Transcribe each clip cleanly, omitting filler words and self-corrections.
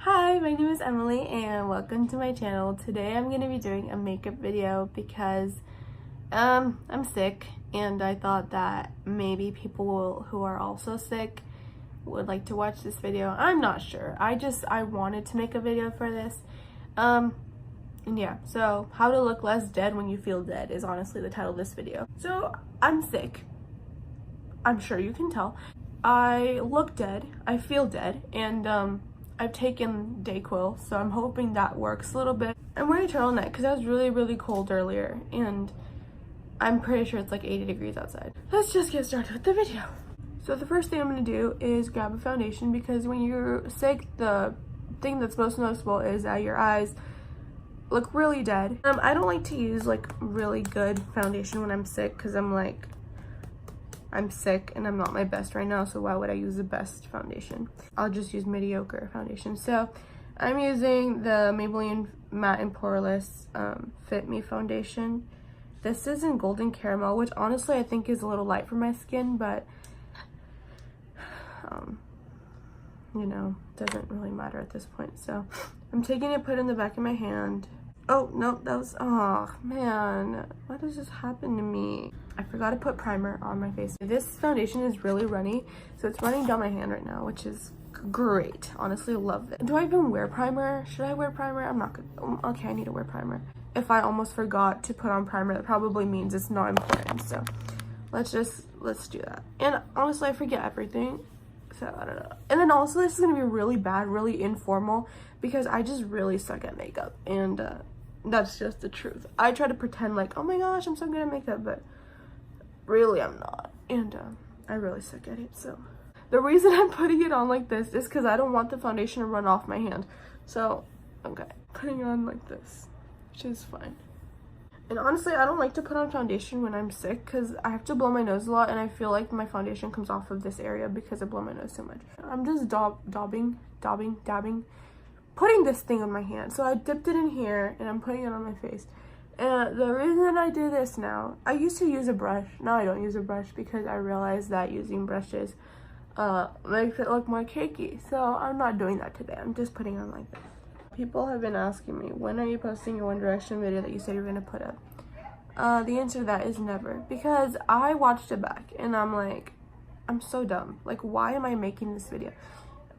Hi, my name is Emily and welcome to my channel. Today I'm going to be doing a makeup video because I'm sick and I thought that maybe people who are also sick would like to watch this video. I'm not sure. I wanted to make a video for this. And yeah, so how to look less dead when you feel dead is honestly the title of this video. So I'm sick. I'm sure you can tell. I look dead, I feel dead, and I've taken Dayquil, so I'm hoping that works a little bit. I'm wearing a turtleneck because I was really cold earlier, and I'm pretty sure it's like 80 degrees outside. Let's just get started with the video. So the first thing I'm going to do is grab a foundation because when you're sick, the thing that's most noticeable is that your eyes look really dead. I don't like to use like really good foundation when I'm sick because I'm sick and I'm not my best right now, so why would I use the best foundation? I'll just use mediocre foundation. So I'm using the Maybelline Matte and Poreless Fit Me foundation. This is in Golden Caramel, which honestly I think is a little light for my skin, but you know, doesn't really matter at this point. So I'm taking it, put it in the back of my hand. Oh, no, that was, oh man, what does this happen to me? I forgot to put primer on my face. This foundation is really runny, so it's running down my hand right now, which is great. Honestly, love it. Do I even wear primer? Should I wear primer? I'm not gonna, okay, I need to wear primer. If I almost forgot to put on primer, that probably means it's not important, so let's do that. And honestly, I forget everything, so I don't know. And then also, this is gonna be really bad, really informal, because I just really suck at makeup, and that's just the truth. I try to pretend like, oh my gosh, I'm so good at makeup, but really I'm not, and I really suck at it. So the reason I'm putting it on like this is because I don't want the foundation to run off my hand. So okay, putting it on like this, which is fine. And honestly, I don't like to put on foundation when I'm sick because I have to blow my nose a lot, and I feel like my foundation comes off of this area because I blow my nose so much. I'm just dabbing, putting this thing on my hand. So I dipped it in here and I'm putting it on my face. And the reason I do this now, I used to use a brush. Now I don't use a brush because I realized that using brushes makes it look more cakey. So I'm not doing that today. I'm just putting it on like this. People have been asking me, when are you posting your One Direction video that you said you were going to put up? The answer to that is never. Because I watched it back and I'm like, I'm so dumb. Like, why am I making this video?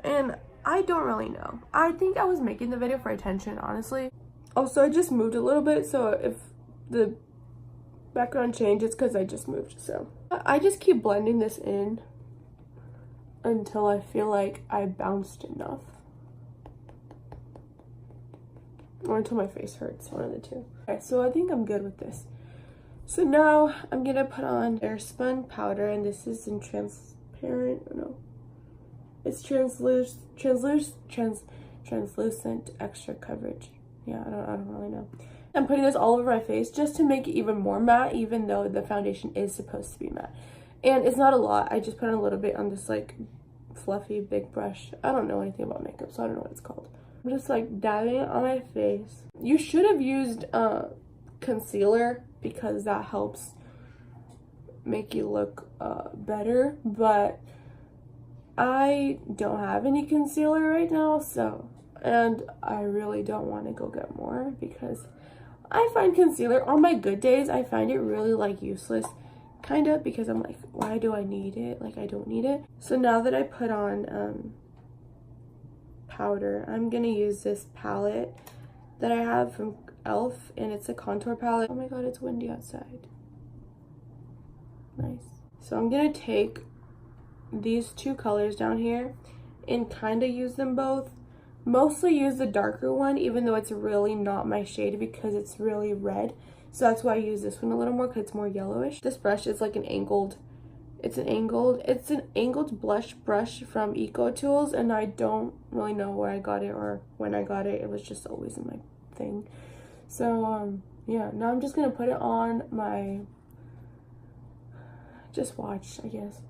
And I don't really know. I think I was making the video for attention, honestly. Also, I just moved a little bit, so if the background changes, because I just moved. So I just keep blending this in until I feel like I bounced enough, or until my face hurts, one of the two. Okay, so I think I'm good with this. So now I'm gonna put on Airspun powder, and this is in transparent, no, it's translucent extra coverage. Yeah, I don't really know. I'm putting this all over my face just to make it even more matte, even though the foundation is supposed to be matte. And it's not a lot. I just put on a little bit on this like fluffy big brush. I don't know anything about makeup, so I don't know what it's called. I'm just like dabbing it on my face. You should have used concealer because that helps make you look better, but I don't have any concealer right now, so, and I really don't want to go get more because I find concealer on my good days, I find it really like useless, kind of, because I'm like, why do I need it? Like, I don't need it. So now that I put on powder, I'm gonna use this palette that I have from e.l.f. and it's a contour palette. Oh my god, it's windy outside. Nice. So I'm gonna take these two colors down here and kind of use them both. Mostly use the darker one, even though it's really not my shade because it's really red. So that's why I use this one a little more, because it's more yellowish. This brush is like an angled blush brush from Eco Tools, and I don't really know where I got it or when I got it. It was just always in my thing. So yeah, now I'm just gonna put it on my, just watch, I guess.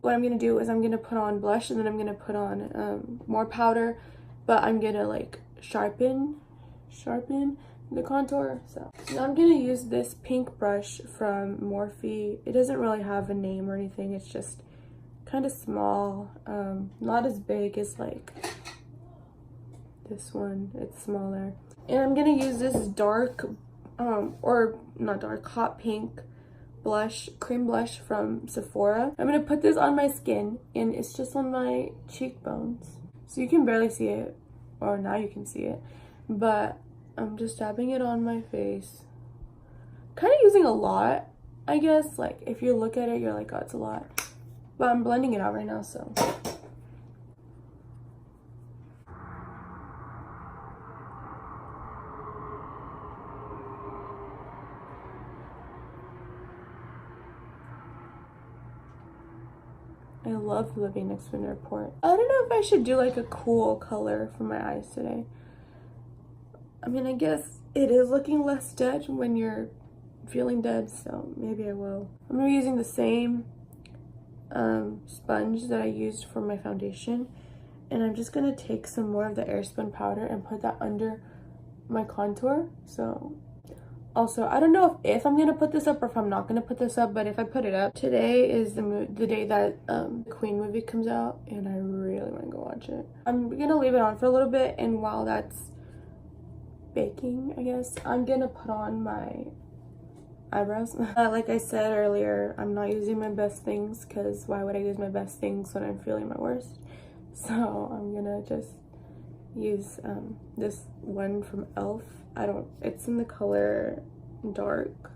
What I'm gonna do is I'm gonna put on blush, and then I'm gonna put on more powder, but I'm gonna like sharpen the contour. So now I'm gonna use this pink brush from Morphe. It doesn't really have a name or anything, it's just kind of small, not as big as like this one. It's smaller. And I'm gonna use this dark, or not dark, hot pink blush, cream blush from Sephora. I'm gonna put this on my skin, and it's just on my cheekbones. So you can barely see it, or now you can see it, but I'm just dabbing it on my face. Kind of using a lot, I guess. Like, if you look at it, you're like, oh, it's a lot. But I'm blending it out right now, so. I love living next to an airport. I don't know if I should do like a cool color for my eyes today. I mean, I guess it is looking less dead when you're feeling dead, so maybe I will. I'm gonna be using the same sponge that I used for my foundation, and I'm just gonna take some more of the airspun powder and put that under my contour. So also, I don't know if I'm gonna put this up or if I'm not gonna put this up, but if I put it up, today is the day that the Queen movie comes out, and I really want to go watch it. I'm gonna leave it on for a little bit, and while that's baking, I guess, I'm gonna put on my eyebrows. Like I said earlier, I'm not using my best things, because why would I use my best things when I'm feeling my worst? So I'm gonna just use this one from e.l.f. It's in the color dark,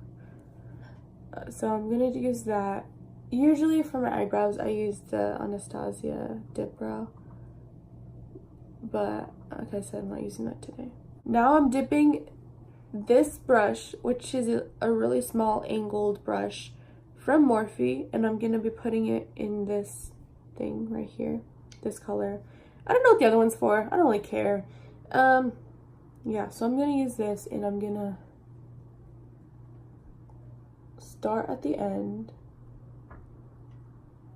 so I'm gonna use that. Usually for my eyebrows I use the Anastasia Dip Brow, but like I said, I'm not using that today. Now I'm dipping this brush, which is a really small angled brush from Morphe, and I'm gonna be putting it in this thing right here, this color. I don't know what the other one's for. I don't really care. Yeah, so I'm gonna use this, and I'm gonna start at the end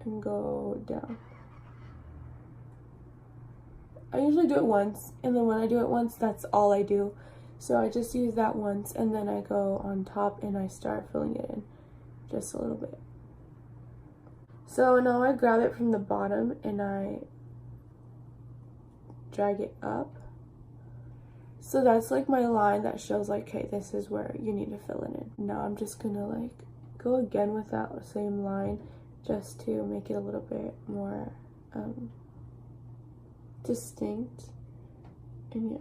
and go down. I usually do it once, and then when I do it once, that's all I do. So I just use that once, and then I go on top and I start filling it in just a little bit. So now I grab it from the bottom and I drag it up. So that's like my line that shows like, okay, this is where you need to fill it in. Now I'm just gonna like go again with that same line just to make it a little bit more distinct. And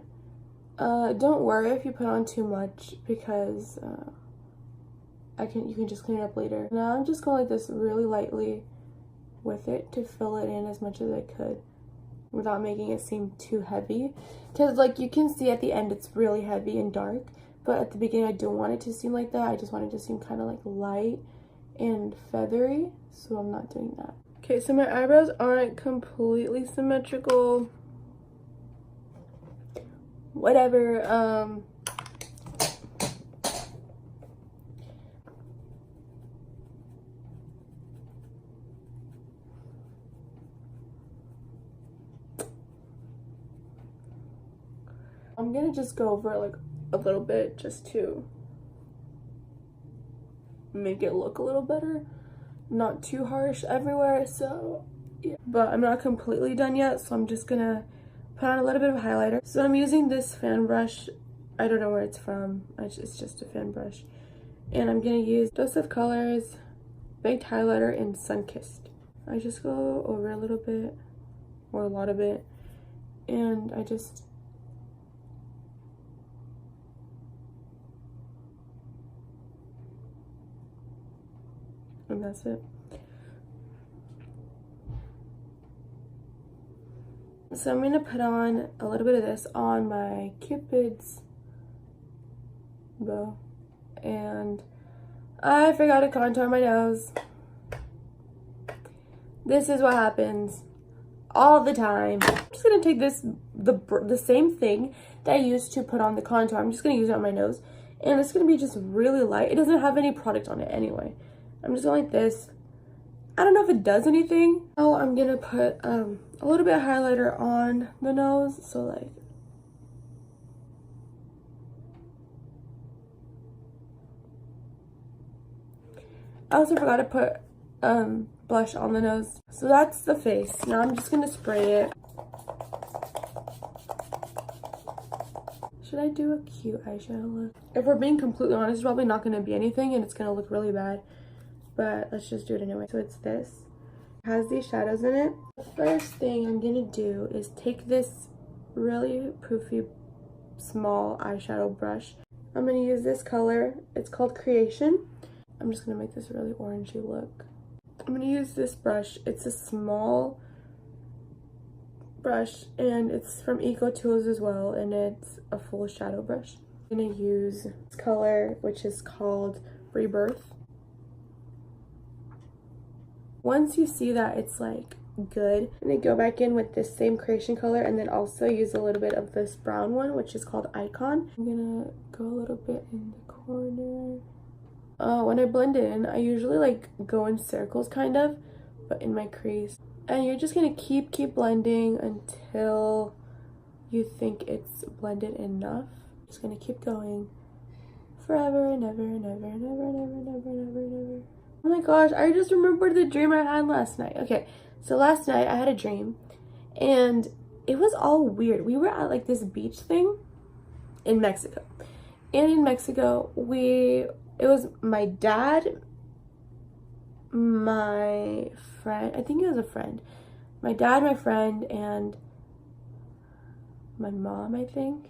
yeah, don't worry if you put on too much, because you can just clean it up later. Now I'm just going like this really lightly with it to fill it in as much as I could without making it seem too heavy, because like you can see at the end it's really heavy and dark, but at the beginning I don't want it to seem like that. I just want it to seem kind of like light and feathery, so I'm not doing that. Okay, so my eyebrows aren't completely symmetrical, whatever. I'm gonna just go over like a little bit just to make it look a little better, not too harsh everywhere. So yeah, but I'm not completely done yet, so I'm just gonna put on a little bit of highlighter. So I'm using this fan brush. I don't know where it's from. It's just a fan brush, and I'm gonna use Dose of Colors Baked Highlighter in Sunkissed. I just go over a little bit, or a lot of it, and I just and that's it. So I'm gonna put on a little bit of this on my Cupid's bow, and I forgot to contour my nose. This is what happens all the time. I'm just gonna take the same thing that I used to put on the contour. I'm just gonna use it on my nose, and it's gonna be just really light. It doesn't have any product on it anyway. I'm just going like this. I don't know if it does anything. Oh, I'm gonna put a little bit of highlighter on the nose, so like I also forgot to put blush on the nose. So that's the face. Now I'm just gonna spray it. Should I do a cute eyeshadow look? If we're being completely honest, it's probably not gonna be anything and it's gonna look really bad. But let's just do it anyway. So it's this. It has these shadows in it. The first thing I'm gonna do is take this really poofy small eyeshadow brush. I'm gonna use this color. It's called Creation. I'm just gonna make this a really orangey look. I'm gonna use this brush. It's a small brush and it's from Eco Tools as well, and it's a full shadow brush. I'm gonna use this color, which is called Rebirth. Once you see that it's like good, I'm gonna go back in with this same Creation color and then also use a little bit of this brown one, which is called Icon. I'm gonna go a little bit in the corner. When I blend it in, I usually like go in circles kind of, but in my crease. And you're just gonna keep blending until you think it's blended enough. Just gonna keep going forever and ever and ever and ever and ever and ever and ever and ever. Oh my gosh, I just remembered the dream I had last night. Okay, so last night I had a dream and it was all weird. We were at like this beach thing in Mexico. And in Mexico, it was my dad, my friend, I think it was a friend. My dad, my friend, and my mom, I think.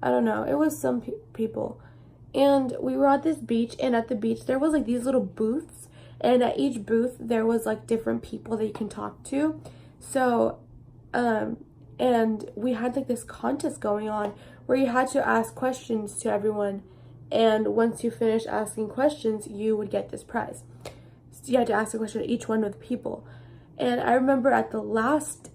I don't know. It was some people. And we were at this beach, and at the beach there was like these little booths. And at each booth there was like different people that you can talk to. So, and we had like this contest going on where you had to ask questions to everyone. And once you finish asking questions, you would get this prize. So you had to ask a question to each one of the people. And I remember at the last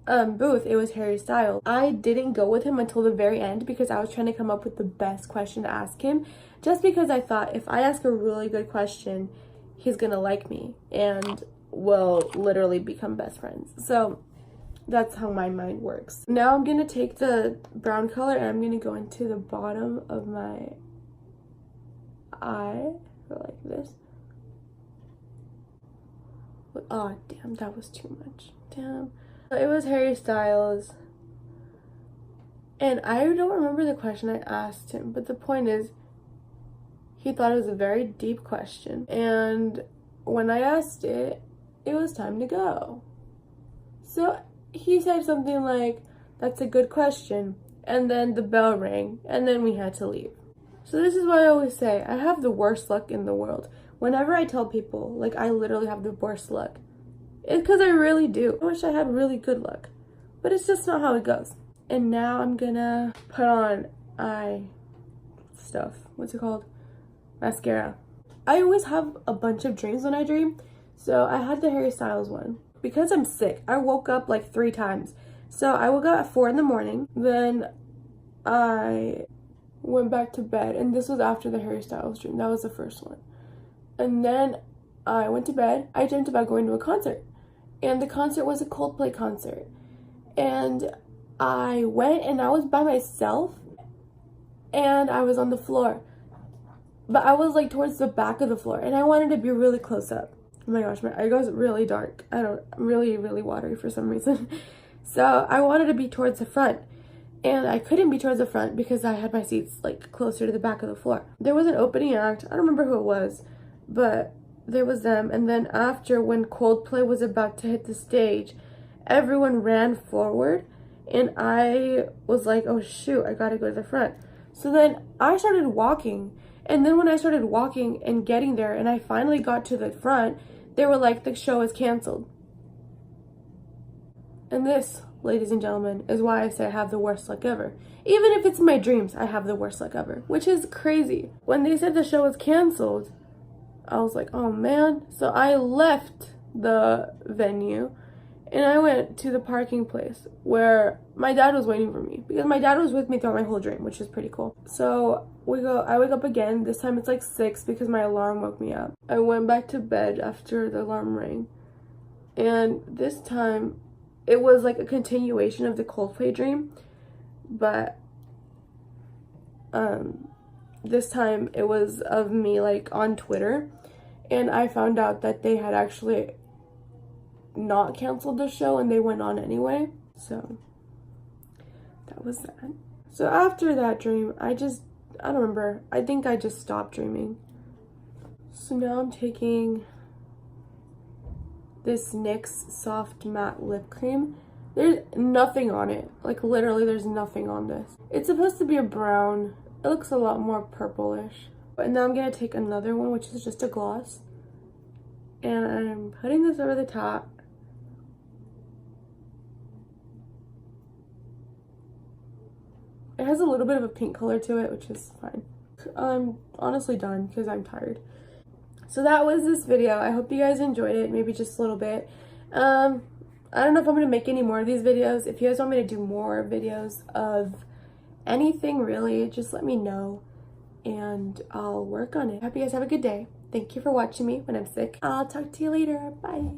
booth, it was Harry Styles. I didn't go with him until the very end because I was trying to come up with the best question to ask him. Just because I thought if I ask a really good question, he's gonna like me and we'll literally become best friends. So that's how my mind works. Now I'm gonna take the brown color and I'm gonna go into the bottom of my eye, like this. Oh damn, that was too much. Damn. It was Harry Styles. And I don't remember the question I asked him, but the point is, he thought it was a very deep question. And when I asked it, it was time to go. So he said something like, "That's a good question." And then the bell rang, and then we had to leave. So this is what I always say. I have the worst luck in the world. Whenever I tell people, like, I literally have the worst luck, it's because I really do. I wish I had really good luck, but it's just not how it goes. And now I'm gonna put on eye stuff. What's it called? Mascara. I always have a bunch of dreams when I dream. So I had the Harry Styles one. Because I'm sick, I woke up like 3 times. So I woke up at 4 in the morning. Then I went back to bed. And this was after the Harry Styles dream. That was the first one. And then I went to bed. I dreamt about going to a concert. And the concert was a Coldplay concert. And I went and I was by myself. And I was on the floor. But I was like towards the back of the floor. And I wanted to be really close up. Oh my gosh, my eye goes really dark. I'm really watery for some reason. So I wanted to be towards the front. And I couldn't be towards the front because I had my seats like closer to the back of the floor. There was an opening act. I don't remember who it was. But there was them. And then after, when Coldplay was about to hit the stage, everyone ran forward. And I was like, oh shoot, I gotta go to the front. So then I started walking. And then when I started walking and getting there and I finally got to the front, they were like, the show is canceled. And this, ladies and gentlemen, is why I say I have the worst luck ever. Even if it's my dreams, I have the worst luck ever, which is crazy. When they said the show was canceled, I was like, oh man. So I left the venue and I went to the parking place where my dad was waiting for me because my dad was with me throughout my whole dream, which is pretty cool. So I wake up again. This time it's like 6 because my alarm woke me up. I went back to bed after the alarm rang. And this time it was like a continuation of the Coldplay dream, but this time it was of me like on Twitter, and I found out that they had actually not canceled the show and they went on anyway. So that was that. So after that dream, I don't remember. I think I just stopped dreaming. So now I'm taking this NYX Soft Matte Lip Cream. There's nothing on it. Like, literally, there's nothing on this. It's supposed to be a brown. It looks a lot more purplish. And now I'm going to take another one, which is just a gloss. And I'm putting this over the top. It has a little bit of a pink color to it, which is fine. I'm honestly done because I'm tired. So that was this video. I hope you guys enjoyed it, maybe just a little bit. I don't know if I'm going to make any more of these videos. If you guys want me to do more videos of anything really, just let me know and I'll work on it. I hope you guys have a good day. Thank you for watching me when I'm sick. I'll talk to you later. Bye.